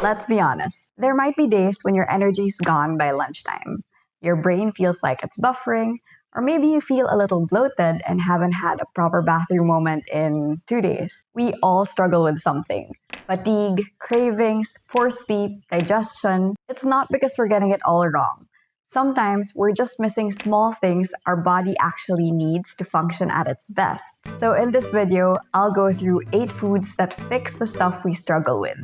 Let's be honest, there might be days when your energy's gone by lunchtime. Your brain feels like it's buffering, or maybe you feel a little bloated and haven't had a proper bathroom moment in 2 days. We all struggle with something. Fatigue, cravings, poor sleep, digestion. It's not because we're getting it all wrong. Sometimes we're just missing small things our body actually needs to function at its best. So in this video, I'll go through 8 foods that fix the stuff we struggle with.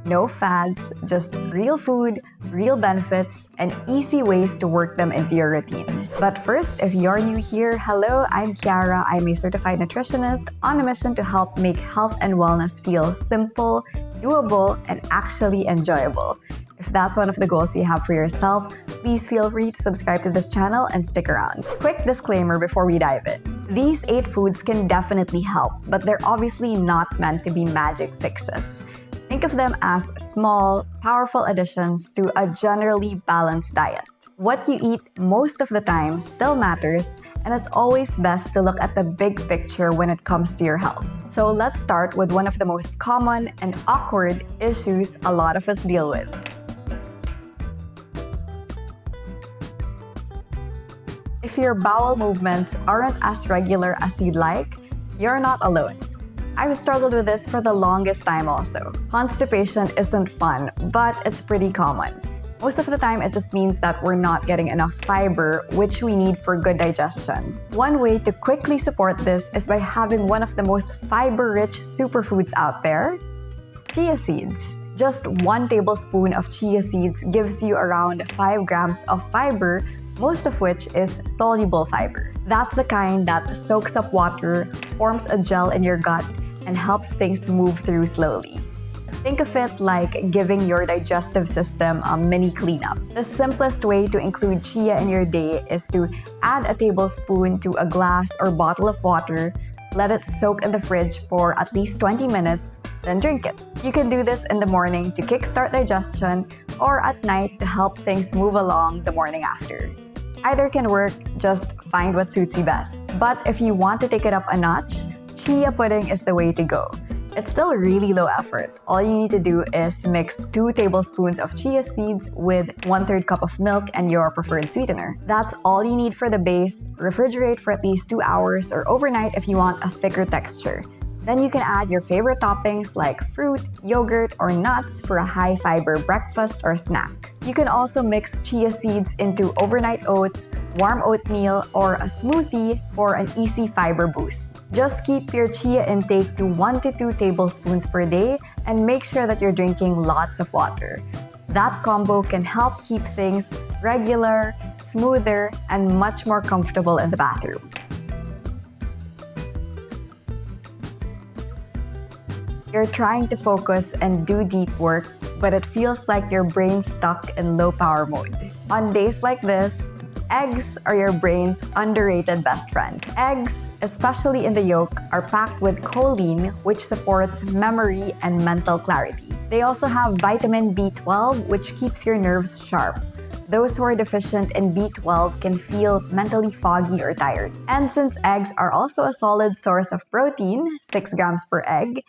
No fads, just real food, real benefits, and easy ways to work them into your routine. But first, if you're new here, hello, I'm Ciara. I'm a certified nutritionist on a mission to help make health and wellness feel simple, doable, and actually enjoyable. If that's one of the goals you have for yourself, please feel free to subscribe to this channel and stick around. Quick disclaimer before we dive in. These 8 foods can definitely help, but they're obviously not meant to be magic fixes. Think of them as small, powerful additions to a generally balanced diet. What you eat most of the time still matters, and it's always best to look at the big picture when it comes to your health. So let's start with one of the most common and awkward issues a lot of us deal with. If your bowel movements aren't as regular as you'd like, you're not alone. I've struggled with this for the longest time also. Constipation isn't fun, but it's pretty common. Most of the time, it just means that we're not getting enough fiber, which we need for good digestion. One way to quickly support this is by having one of the most fiber-rich superfoods out there, chia seeds. Just 1 tablespoon of chia seeds gives you around 5 grams of fiber, most of which is soluble fiber. That's the kind that soaks up water, forms a gel in your gut, and helps things move through slowly. Think of it like giving your digestive system a mini cleanup. The simplest way to include chia in your day is to add a tablespoon to a glass or bottle of water, let it soak in the fridge for at least 20 minutes, then drink it. You can do this in the morning to kickstart digestion or at night to help things move along the morning after. Either can work, just find what suits you best. But if you want to take it up a notch, chia pudding is the way to go. It's still really low effort. All you need to do is mix 2 tablespoons of chia seeds with 1/3 cup of milk and your preferred sweetener. That's all you need for the base. Refrigerate for at least 2 hours or overnight if you want a thicker texture. Then you can add your favorite toppings like fruit, yogurt, or nuts for a high-fiber breakfast or snack. You can also mix chia seeds into overnight oats, warm oatmeal, or a smoothie for an easy fiber boost. Just keep your chia intake to 1 to 2 tablespoons per day and make sure that you're drinking lots of water. That combo can help keep things regular, smoother, and much more comfortable in the bathroom. You're trying to focus and do deep work, but it feels like your brain's stuck in low power mode. On days like this, eggs are your brain's underrated best friend. Eggs, especially in the yolk, are packed with choline, which supports memory and mental clarity. They also have vitamin B12, which keeps your nerves sharp. Those who are deficient in B12 can feel mentally foggy or tired. And since eggs are also a solid source of protein, 6 grams per egg,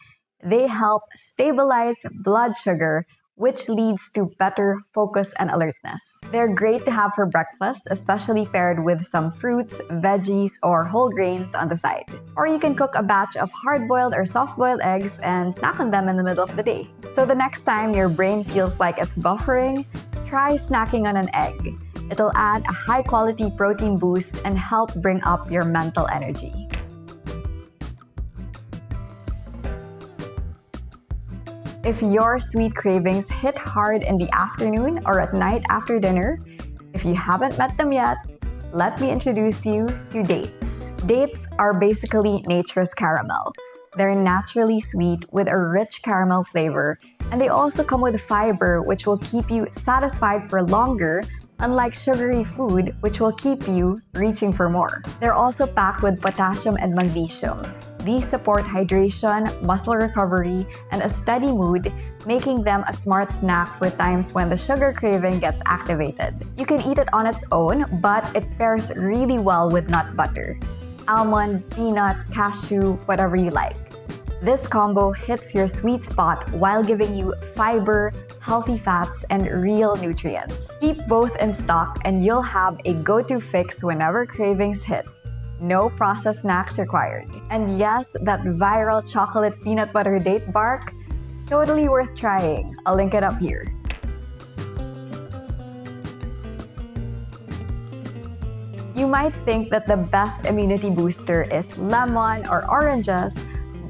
they help stabilize blood sugar, which leads to better focus and alertness. They're great to have for breakfast, especially paired with some fruits, veggies, or whole grains on the side. Or you can cook a batch of hard-boiled or soft-boiled eggs and snack on them in the middle of the day. So the next time your brain feels like it's buffering, try snacking on an egg. It'll add a high-quality protein boost and help bring up your mental energy. If your sweet cravings hit hard in the afternoon or at night after dinner, if you haven't met them yet, let me introduce you to dates. Dates are basically nature's caramel. They're naturally sweet with a rich caramel flavor, and they also come with fiber, which will keep you satisfied for longer, unlike sugary food, which will keep you reaching for more. They're also packed with potassium and magnesium. These support hydration, muscle recovery, and a steady mood, making them a smart snack for times when the sugar craving gets activated. You can eat it on its own, but it pairs really well with nut butter. Almond, peanut, cashew, whatever you like. This combo hits your sweet spot while giving you fiber, healthy fats, and real nutrients. Keep both in stock and you'll have a go-to fix whenever cravings hit. No processed snacks required. And yes, that viral chocolate peanut butter date bark, totally worth trying. I'll link it up here. You might think that the best immunity booster is lemon or oranges,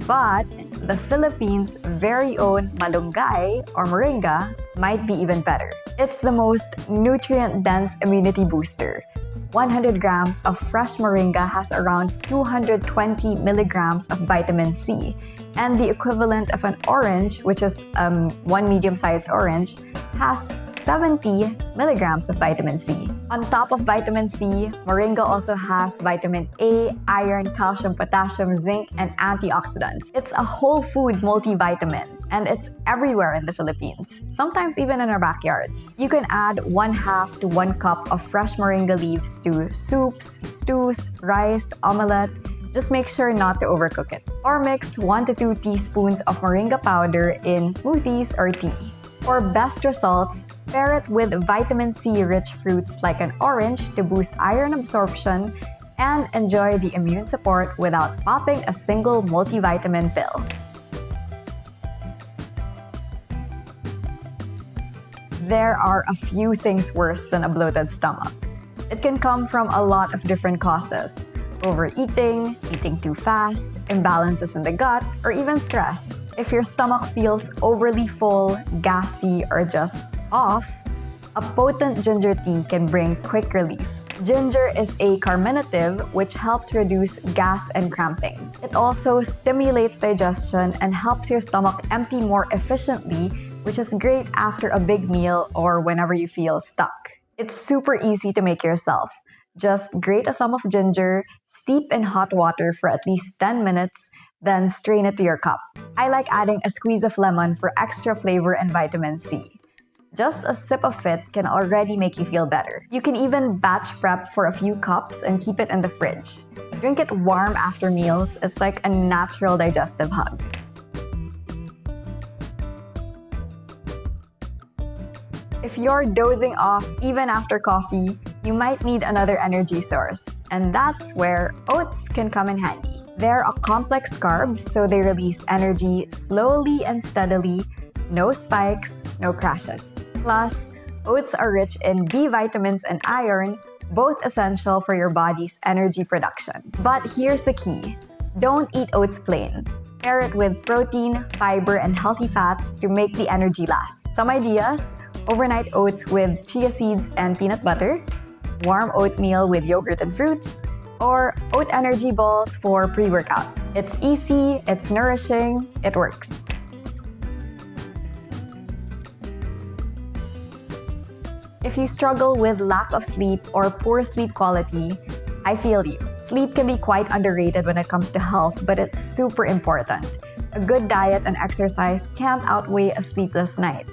but the Philippines' very own malunggay or moringa might be even better. It's the most nutrient-dense immunity booster. 100 grams of fresh moringa has around 220 milligrams of vitamin C, and the equivalent of an orange, which is one medium-sized orange, has 70 milligrams of vitamin C. On top of vitamin C, moringa also has vitamin A, iron, calcium, potassium, zinc, and antioxidants. It's a whole food multivitamin, and it's everywhere in the Philippines, sometimes even in our backyards. You can add 1/2 to 1 cup of fresh moringa leaves to soups, stews, rice, omelette. Just make sure not to overcook it. Or mix 1 to 2 teaspoons of moringa powder in smoothies or tea. For best results, pair it with vitamin C-rich fruits like an orange to boost iron absorption and enjoy the immune support without popping a single multivitamin pill. There are a few things worse than a bloated stomach. It can come from a lot of different causes: overeating, eating too fast, imbalances in the gut, or even stress. If your stomach feels overly full, gassy, or just off, a potent ginger tea can bring quick relief. Ginger is a carminative, which helps reduce gas and cramping. It also stimulates digestion and helps your stomach empty more efficiently, which is great after a big meal or whenever you feel stuck. It's super easy to make yourself. Just grate a thumb of ginger, steep in hot water for at least 10 minutes, then strain it to your cup. I like adding a squeeze of lemon for extra flavor and vitamin C. Just a sip of it can already make you feel better. You can even batch prep for a few cups and keep it in the fridge. Drink it warm after meals. It's like a natural digestive hug. If you're dozing off even after coffee, you might need another energy source, and that's where oats can come in handy. They're a complex carb, so they release energy slowly and steadily, no spikes, no crashes. Plus, oats are rich in B vitamins and iron, both essential for your body's energy production. But here's the key: don't eat oats plain. Pair it with protein, fiber, and healthy fats to make the energy last. Some ideas: overnight oats with chia seeds and peanut butter, warm oatmeal with yogurt and fruits, or oat energy balls for pre-workout. It's easy, it's nourishing, it works. If you struggle with lack of sleep or poor sleep quality, I feel you. Sleep can be quite underrated when it comes to health, but it's super important. A good diet and exercise can't outweigh a sleepless night.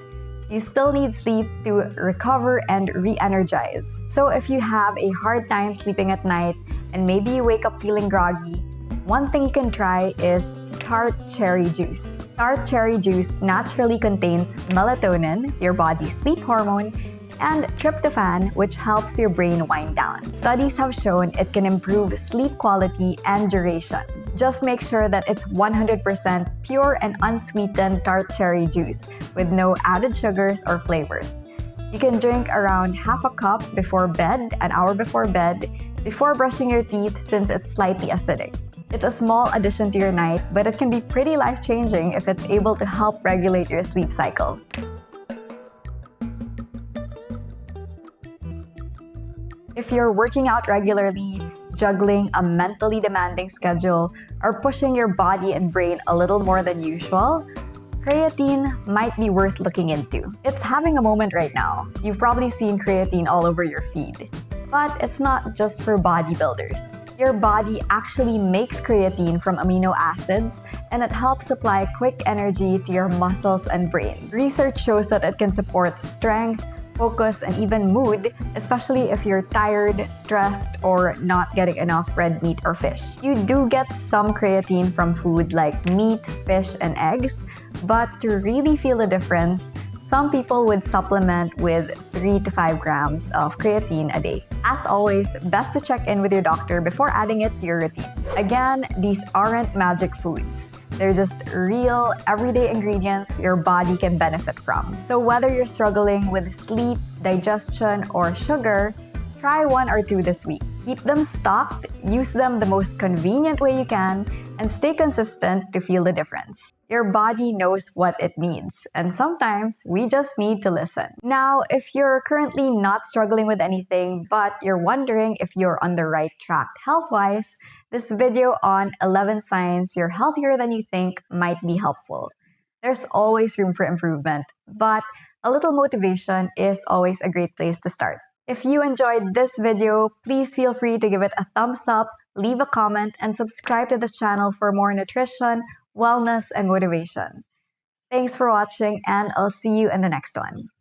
You still need sleep to recover and re-energize. So if you have a hard time sleeping at night and maybe you wake up feeling groggy, one thing you can try is tart cherry juice. Tart cherry juice naturally contains melatonin, your body's sleep hormone, and tryptophan, which helps your brain wind down. Studies have shown it can improve sleep quality and duration. Just make sure that it's 100% pure and unsweetened tart cherry juice with no added sugars or flavors. You can drink around half a cup before bed, an hour before bed, before brushing your teeth since it's slightly acidic. It's a small addition to your night, but it can be pretty life-changing if it's able to help regulate your sleep cycle. If you're working out regularly, juggling a mentally demanding schedule, or pushing your body and brain a little more than usual, creatine might be worth looking into. It's having a moment right now. You've probably seen creatine all over your feed. But it's not just for bodybuilders. Your body actually makes creatine from amino acids, and it helps supply quick energy to your muscles and brain. Research shows that it can support strength, focus, and even mood, especially if you're tired, stressed, or not getting enough red meat or fish. You do get some creatine from food like meat, fish, and eggs, but to really feel the difference, Some people would supplement with 3 to 5 grams of creatine a day. As always, best to check in with your doctor before adding it to your routine. Again, these aren't magic foods. They're just real, everyday ingredients your body can benefit from. So whether you're struggling with sleep, digestion, or sugar, try 1 or 2 this week. Keep them stocked, use them the most convenient way you can, and stay consistent to feel the difference. Your body knows what it needs, and sometimes we just need to listen. Now, if you're currently not struggling with anything, but you're wondering if you're on the right track health-wise, this video on 11 signs you're healthier than you think might be helpful. There's always room for improvement, but a little motivation is always a great place to start. If you enjoyed this video, please feel free to give it a thumbs up, leave a comment, and subscribe to the channel for more nutrition, wellness, and motivation. Thanks for watching, and I'll see you in the next one.